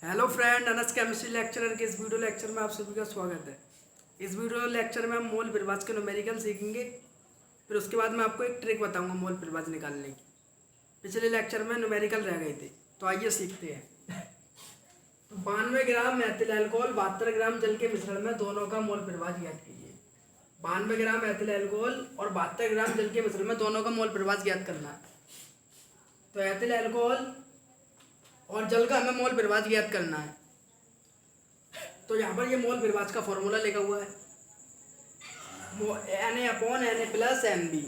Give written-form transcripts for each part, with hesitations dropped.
Hello friend, Anas chemistry lecturer के इस video lecture में आप सभी का स्वागत है। इस वीडियो लेक्चर में हम मोल प्रभाज के न्यूमेरिकल सीखेंगे। फिर उसके बाद मैं आपको एक ट्रिक बताऊंगा मोल प्रभाज निकालने की। पिछले लेक्चर में न्यूमेरिकल रह गए थे, तो आइए सीखते हैं। तो 92 ग्राम एथिल अल्कोहल 72 ग्राम जल के मिश्रण में दोनों का मोल प्रभाज ज्ञात कीजिए। 92 ग्राम एथिल अल्कोहल और 72 ग्राम जल के मिश्रण में दोनों का मोल प्रभाज ज्ञात करना है। तो एथिल अल्कोहल और जल का हमें मोल प्रभाज ज्ञात करना है। तो यहाँ पर ये मोल प्रभाज का फॉर्मूला लिखा हुआ है, Na/Na+Nb,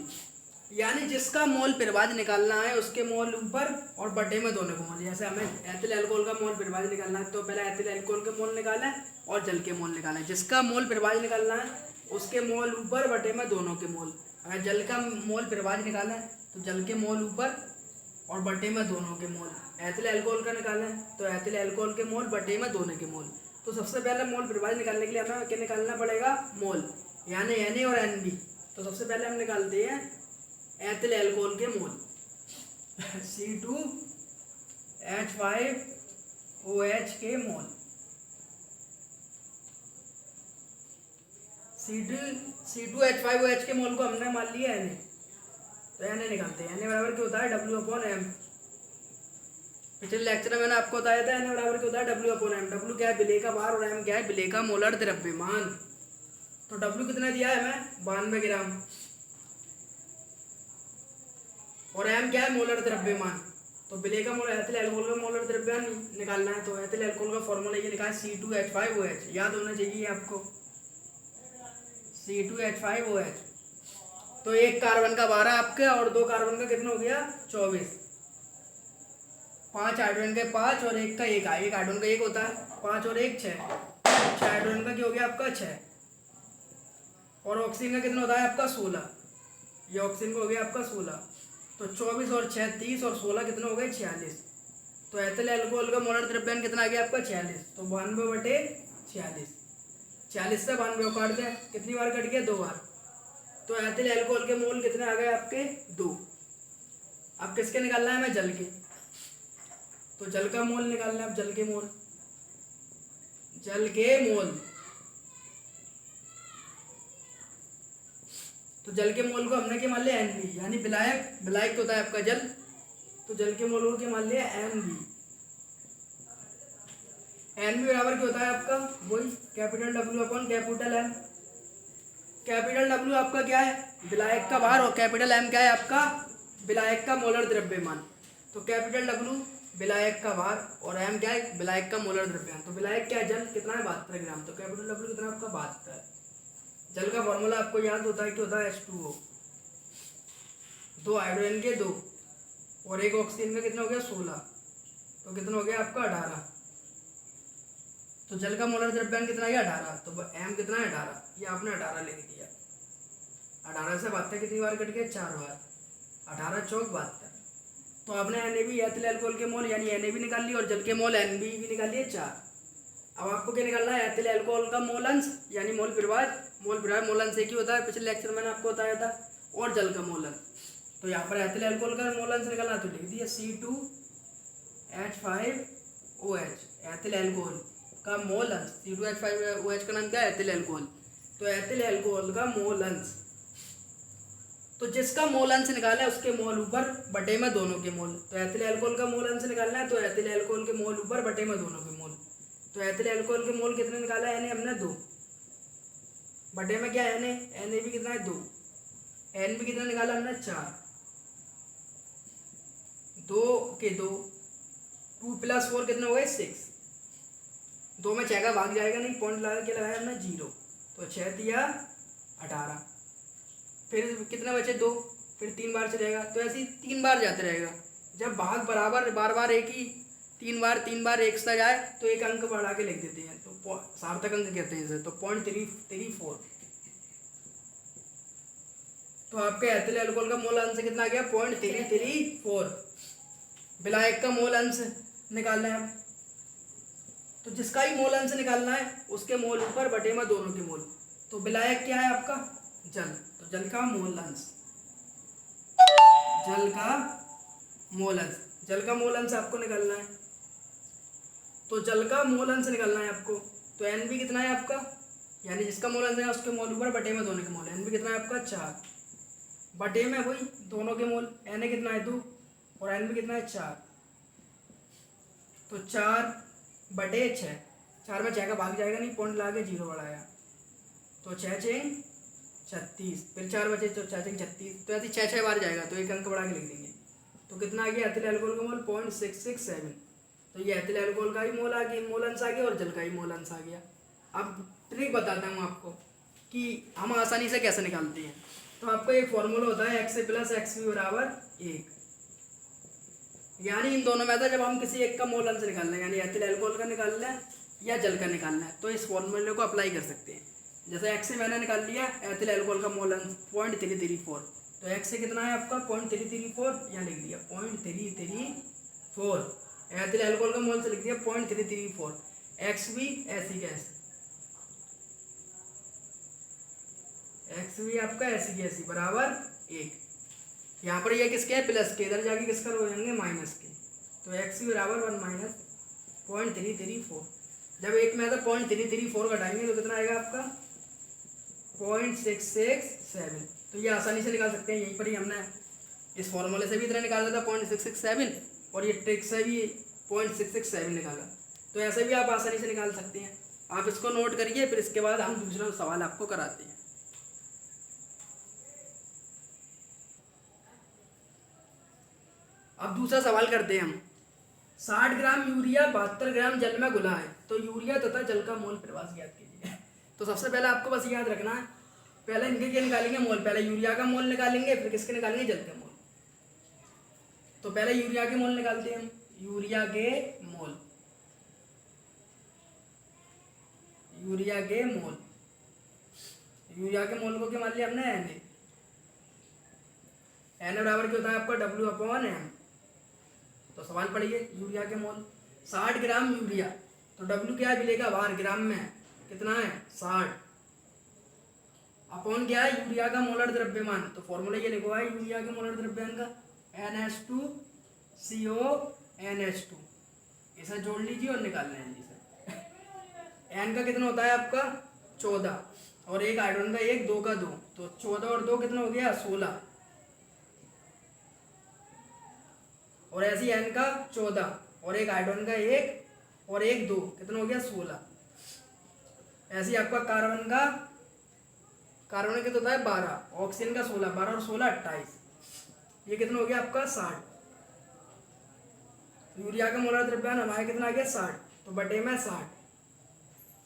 यानी जिसका मोल प्रभाज निकालना है उसके मोल ऊपर और बटे में दोनों को मोल। जैसे हमें एथिल अल्कोहल का मोल प्रभाज निकालना है तो पहले एथिल अल्कोहल के मोल निकालें और जल के मोल निकालें। जिसका मोल प्रभाज निकालना है उसके मोल ऊपर बटे में दोनों के मोल। अगर जल का मोल प्रभाज निकालें तो जल के मोल ऊपर और बटे में दोनों के मोल। एथिल अल्कोहल का निकालें तो एथिल अल्कोहल के मोल बटे में दोनों के मोल। तो सबसे पहले मोल प्रभाज निकालने के लिए हमें क्या निकालना पड़ेगा? मोल, यानी Na और Nb। तो सबसे पहले हम निकालते हैं एथिल अल्कोहल के मोल। C2H5OH के मोल। C2H5OH के मोल को हमने मान लिया Na, तो Na निकालते हैं। Na बराबर क्या होता है? W/M। पिछले लेक्चर में मैंने आपको बताया था Na बराबर क्या होता है? W/M। W क्या है? विलेय का भार, और M क्या है? विलेय का मोलर द्रव्यमान। तो W कितना दिया है हमें? 92 ग्राम, और M क्या है? मोलर द्रव्यमान। तो विलेय का मोल एथिल अल्कोहल का मोलर द्रव्यमान निकालना है। तो एथिल अल्कोहल का फॉर्मूला ये लिखा है C2H5OH, याद होना चाहिए आपको, C2H5OH। तो एक कार्बन का 12 आपके और दो कार्बन का कितना हो गया? 24। 5 हाइड्रोजन के 5 और एक का 1 है। एक हाइड्रोजन का 1 होता है, 5 और 1 6। 6 हाइड्रोजन का क्या हो गया आपका? 6। और ऑक्सीजन का कितना होता है आपका? 16। ये ऑक्सीजन का हो गया आपका 16। तो 24 और 6 30 और 16 कितना हो गए? 46। तो एथिल अल्कोहल का मोलर द्रव्यमान कितना आ गया आपका? 46। तो 92/46। 46 से 92 काट दें, कितनी बार कट गया? 2 बार। तो एथिल अल्कोहल के मोल कितने आ गए आपके? 2। अब किसके निकालना है हमें? जल के। तो जल का मोल निकालना है। अब जल के मोल, जल के मोल। तो जल के मोल को हमने क्या मान लिया? Nb, यानी विलायक। विलायक होता है आपका जल, तो जल के मोल को क्या मान लिया? Nb। Nb बराबर क्या होता है आपका? वही कैपिटल W/कैपिटल M। कैपिटल W आपका क्या है? विलायक का भार, और कैपिटल M क्या है आपका? विलायक का मोलर द्रव्यमान। तो कैपिटल W विलायक का भार और M क्या है? विलायक का मोलर द्रव्यमान। तो विलायक क्या है? जल कितना है? 72 ग्राम। तो कैपिटल W कितना आपका? 72। जल का फॉर्मूला आपको याद होता है कि होता है H2O। 2 हाइड्रोजन के 2 और एक ऑक्सीजन का कितना हो गया? 16। तो कितना हो गया आपका? 18। तो जल का मोलर द्रव्यमान कितना है? 18। तो M कितना है? 18। ये आपने 18 लिख दिया। 18 से 72 कितनी बार कट गया? 4 बार। 18 चौक 72। तो आपने Na एथिल अल्कोहल के मोल यानी Na निकाल लिए, और जल के मोल Nb भी निकाल लिए 4। अब आपको क्या निकालना है? एथिल अल्कोहल का मोल अंश यानी मोल प्रभाज। मोल प्रभाज मोल अंश एक ही होता है, पिछले लेक्चर में मैंने आपको बताया था। और जल का मोल अंश, तो यहाँ पर एथिल अल्कोहल का मोल अंश निकालना, तो लिख दिया C2H5OH एथिल अल्कोहल का मोल अंश। C2H5OH का नाम क्या है? Ethyl alcohol. तो एथिल अल्कोहल का मोल अंश, तो जिसका मोल अंश निकाला है उसके मोल ऊपर बटे में दोनों के मोल। तो एथिल अल्कोहल का मोल अंश निकालना है, तो एथिल अल्कोहल के मोल ऊपर बटे में दोनों के मोल। तो एथिल अल्कोहल के मोल कितने निकाला है? हमने 2। बटे में क्या है? Na भी कितना है? 2। Nb कितना निकाला हमने? 4। 2 के 2 2 + 4 कितने हो गए? 6। 2 में 6 का भाग जाएगा नहीं, पॉइंट लगा के लगाया हमने 0। तो 6 दिया 18। फिर कितने बचे? 2। फिर 3 बार चलेगा, तो ऐसे ही 3 बार जाते रहेगा। जब भाग बराबर बार बार एक ही 3 बार एक सा जाए तो एक अंक बढ़ा के लिख देते हैं, तो सार्थक अंक कहते हैं इसे। तो 0.34। तो आपके एथिल अल्कोहल का मोल अंश कितना आ गया? 0.334। विलायक का मोल अंश निकालना है। तो जिसका ही मोल अंश निकालना है उसके मोल ऊपर बटे में दोनों के मोल। तो विलायक क्या है आपका? जल। तो जल का मोल अंश, जल का मोल अंश, जल का मोल अंश आपको निकालना है। तो जल का मोल अंश निकालना है आपको। तो एन बी कितना है आपका, यानी जिसका मोल अंश है उसके मोल ऊपर बटे में दोनों के मोल। एन बी कितना है आपका 4 बटे में वही दोनों के मोल। एन ए कितना है 2 और एन बी कितना है 4। तो 4 बटे 6, 4 में 6 का भाग जाएगा नहीं, पॉइंट ला के 0 बढ़ाया तो 6 6 36, फिर 4 बचे तो 4 6 36, तो ऐसे 6 बार जाएगा तो एक अंक बढ़ा के लिख देंगे। तो कितना आ गया एथिल एल्कोहल का मोल 0.667। तो ये एथिल एल्कोहल का ही मोल आ गया, मोल अंश आ गया, और जल का ही मोल अंश आ गया। अब ट्रिक बताता हूँ आपको कि हम आसानी से कैसे निकालते हैं। तो आपको एक फॉर्मूला होता है एक्स प्लस एक्स बी बराबर 1, यानी इन दोनों में था जब हम किसी एक का मोल अंश निकालना है, यानी एथिल एल्कोहल का निकालना है या जल का निकालना है, तो इस फॉर्मूले को अप्लाई कर सकते हैं। जैसे एक्स से मैंने निकाल लिया एथिल एल्कोहल का मोल अंश 0.334, तो एक्स से कितना है आपका 0.334, यहाँ लिख दिया 0.334। एथिल एल्कोहल का मोल से लिख दिया 0.334। एक्स भी ऐसी कैसे, एक्स भी आपका ऐसी कैसी बराबर 1। यहाँ पर ये किसके है प्लस के, इधर जाके किसका हो जाएंगे माइनस के। तो एक्स भी बराबर 1 माइनस 0.334। जब एक में आता 0.334 घटाएंगे तो कितना आएगा आपका 0.667। तो ये आसानी से निकाल सकते हैं, यहीं पर ही हमने इस फॉर्मूले से भी इतना निकाला था 0.667, और ये ट्रिक से भी 0.667 निकाला। तो ऐसे भी आप आसानी से निकाल सकते हैं। आप इसको नोट करिए, फिर इसके बाद हम दूसरा सवाल आपको कराते हैं। अब दूसरा सवाल करते हैं हम। 60 ग्राम यूरिया 72 ग्राम जल में घुला है, तो यूरिया तथा जल का मोल प्रवाह ज्ञात कीजिए। तो सबसे पहले आपको बस याद रखना है, पहले इनके क्या निकालेंगे मोल, पहले यूरिया का मोल निकालेंगे, फिर किसके निकालेंगे जल के मोल। तो पहले यूरिया के मोल निकालते हैं हम। यूरिया के मोल, यूरिया के मोल, यूरिया के मोल को क्या मान लिया हमने एन। एन बराबर क्या होता है आपका W/M। तो सवाल पढ़िए यूरिया के मोल 60 ग्राम यूरिया, तो W क्या है मिलेगा बाहर, ग्राम में कितना है 60, अपॉन क्या है यूरिया का मोलर द्रव्यमान। तो फॉर्मूला ये लिखो है यूरिया के मोलर द्रव्यमान का NH2CO इसे जोड़ लीजिए और निकाल लें जी सर। एन का कितना होता है आपका 14, और एक हाइड्रोजन का 1, 2 का 2, तो 14 और 2 कितना हो गया 16, और ऐसी एन का 14 और एक हाइड्रोजन का 1 और 1 2 कितना हो गया 16। ऐसी आपका कार्बन का कितना होता है 12, ऑक्सीजन का 16, 12 और 16 28, ये कितना हो गया आपका 60। यूरिया का मोलर द्रव्यमान हमारा कितना आ गया 60, तो बटे में 60,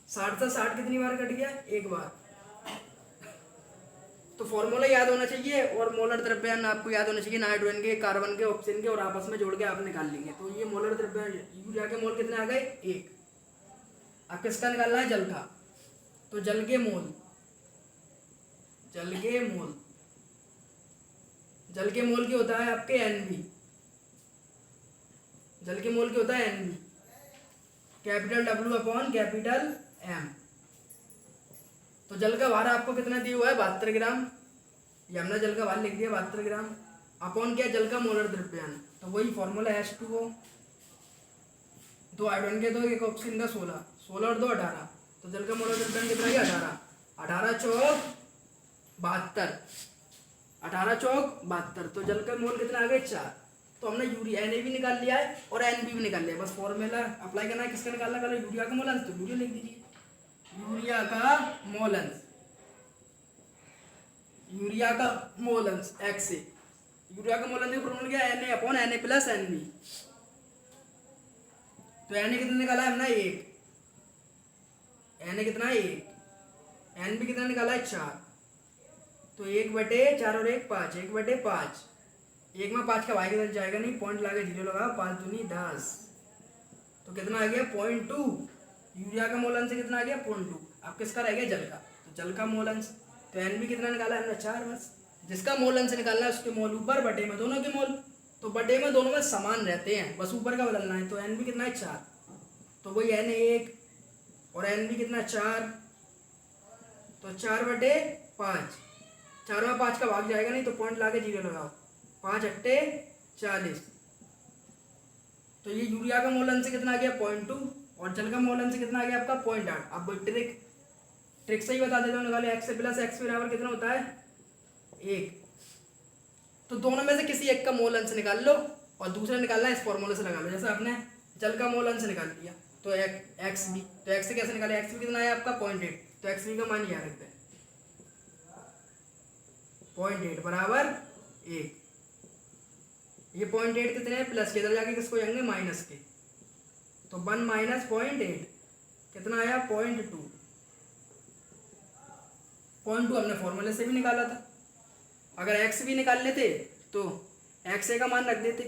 60 से 60 कितनी बार कट गया एक बार। तो फॉर्मूला याद होना चाहिए और मोलर द्रव्यमान आपको याद होना चाहिए, नाइट्रोजन के, कार्बन के, ऑक्सीजन के, और आपस में जोड़ के आप निकाल लेंगे। तो ये मोलर द्रव्यमान यूरिया के मोल कितने आ गए 1। अब किसका निकालना है जल का, तो जल के मोल, जल के मोल, जल के मोल क्या होता है आपके NB, जल के मोल क्या होता है NB, कैपिटल W/M। तो जल का भार आपको कितना दिया हुआ है 72 ग्राम, ये हमने जल का भार लिख दिया 72 ग्राम, अपॉन क्या जल का मोलर द्रव्यमान, तो वही फॉर्मूला H2O, 2 हाइड्रोजन के 2, 1 ऑक्सीजन का 16, 16 और 2 18, तो जल का मोलर द्रव्यमान कितना है 18, 18 चौक 72, 18 चौक 72, तो जल का मोल कितना आ गए 4। तो हमने यूरिया Na भी निकाल लिया है और NB भी निकाल लिया है, बस फॉर्मूला अप्लाई करना है। किसका निकालना पहले यूरिया का मोल अंश, तो यूरिया लिख दीजिए यूरिया का मोल अंश, यूरिया का मोल अंश X से, यूरिया का मोल अंश का फॉर्मूला क्या है Na/Na प्लस NB। तो Na कितना निकाला है हमने 1, Na कितना है 1, NB कितना निकाला है 4, तो 1/4 और 1 5, 1/5, 1 में 5 का भाई किधर जाएगा नहीं, पॉइंट लगा 0 लगा, 5 दूनी 10, तो कितना आ गया 0.2। यूरिया का मोल अंश कितना आ गया 0.2। अब किसका रह गया जल का, तो जल का मोल अंश, तो NB कितना निकाला हमने 4, बस जिसका मोल अंश निकालना है उसके मोल ऊपर बटे में दोनों के मोल, तो बटे में दोनों में समान रहते हैं, बस ऊपर का बदलना है। तो NB कितना है 4, तो वही Na1 और NB कितना 4, तो 4/5, 4 में 5 का भाग जाएगा नहीं, तो पॉइंट ला के 0 लगाओ, 5 × 40, तो ये यूरिया का मोल अंश कितना आ गया 0.2 और जल का मोल अंश कितना आ गया आपका 0.8। अब ट्रिक से ही बता देता हूँ, निकाले x प्लस एक्स बराबर कितना होता है 1। तो दोनों में से किसी एक का मोल अंश निकाल लो और दूसरा निकालना है इस फॉर्मूले से लगा लो। जैसे आपने जल का मोल अंश निकाल लिया तो एक्स बी, तो एक्स से कैसे निकाले, एक्स बी कितना है आपका 0.8, तो एक्स बी का मान यहाँ रखते हैं 0.8 बराबर 1। ये 0.8 कितने हैं प्लस के, इधर जाके किसको जाएंगे माइनस के, तो 1 माइनस 0.8 कितना आया 0.2। 0.2 हमने फॉर्मूले से भी निकाला था। अगर एक्स भी निकाल लेते तो एक्स ए का मान रख देते,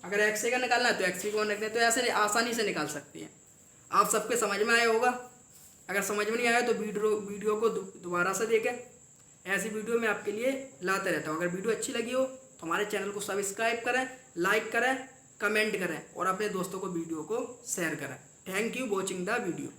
अगर एक्स ए का निकालना है तो एक्स बी का मान रख देते, तो ऐसे आसानी से निकाल सकते हैं। आप सबके समझ में आया होगा। अगर समझ में नहीं आया तो वीडियो को दोबारा से देखें, ऐसी वीडियो मैं आपके लिए लाते रहता हूँ। अगर वीडियो अच्छी लगी हो तो हमारे चैनल को सब्सक्राइब करें, लाइक करें, कमेंट करें और अपने दोस्तों को वीडियो को शेयर करें। Thank you watching the video.